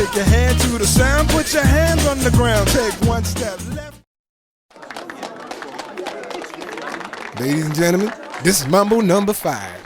Shake your hand to the sound, put your hands on the ground. Take one step left. Ladies and gentlemen, this is Mambo number 5.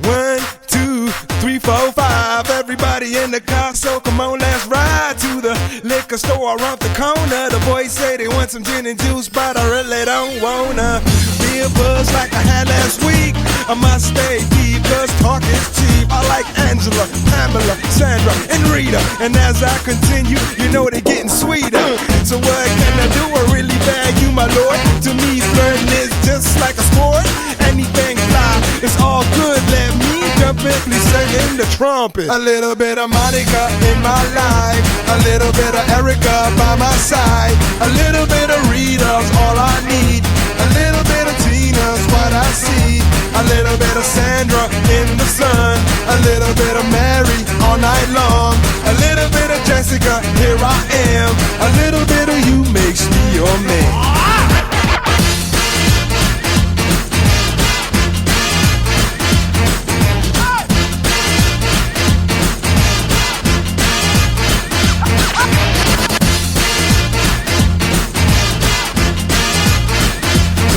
One, two, three, four, five. Everybody in the car, so come on, let's ride to the liquor store around the corner. The boys say they want some gin and juice, but I really don't wanna be a buzz like I had last week. I must stay deep, cause talk is cheap. I like Angela, Pamela, Sandra, and Rita. And as I continue, you know they're getting sweeter. So what can I do? I really bag you, my lord. To me, flirting is just like a sport. Anything fly, it's all good. Let me jump in, please sing the trumpet. A little bit of Monica in my life, a little bit of Erica by my side, a little bit of Rita's all I need, a little bit of Tina's what I see, a little bit of Sandra in the sun, a little bit of Mary all night long, a little bit of Jessica, here I am, a little bit of you makes me your man.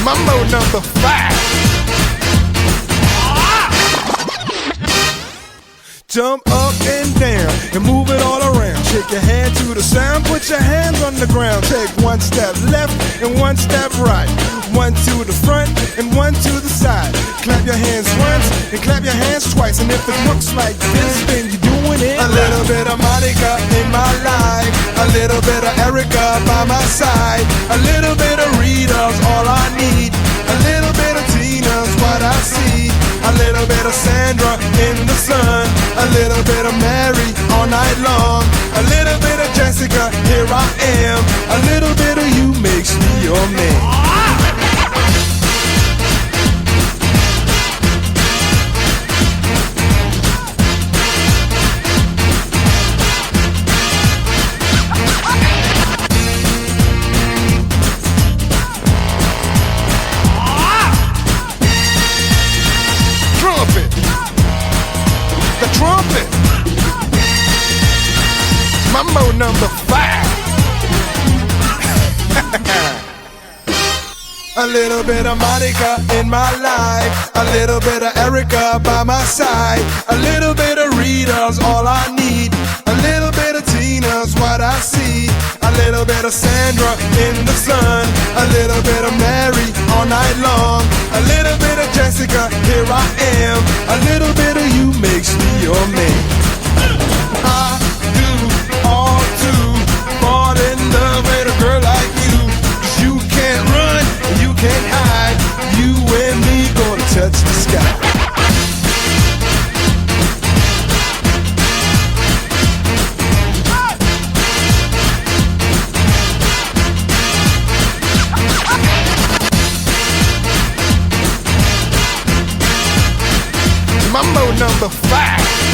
Mambo number 5. Jump up and down and move it all around. Shake your hand to the sound, put your hands on the ground. Take one step left and one step right. One to the front and one to the side. Clap your hands once and clap your hands twice. And if it looks like this, then you're doing it. A little bit of Monica in my life, a little bit of Erica by my side, a little bit of Rita's all I need, a little bit of Tina's what I see, a little bit of Sandra in the sun, a little bit of Mary all night long, a little bit of Jessica, here I am, a little bit of you makes me your man. Trumpet. Mambo number 5. A little bit of Monica in my life, a little bit of Erica by my side, a little bit of Rita's all I need, a little bit of Tina's what I see, a little bit of Sandra in the sun, a little bit of Mary all night long, a little bit of Jessica, here I am, a little bit of you makes me your man. I do all to fall in love with a girl like you, 'cause you can't run, you can't hide, you and me gonna touch the sky. Mambo number 5.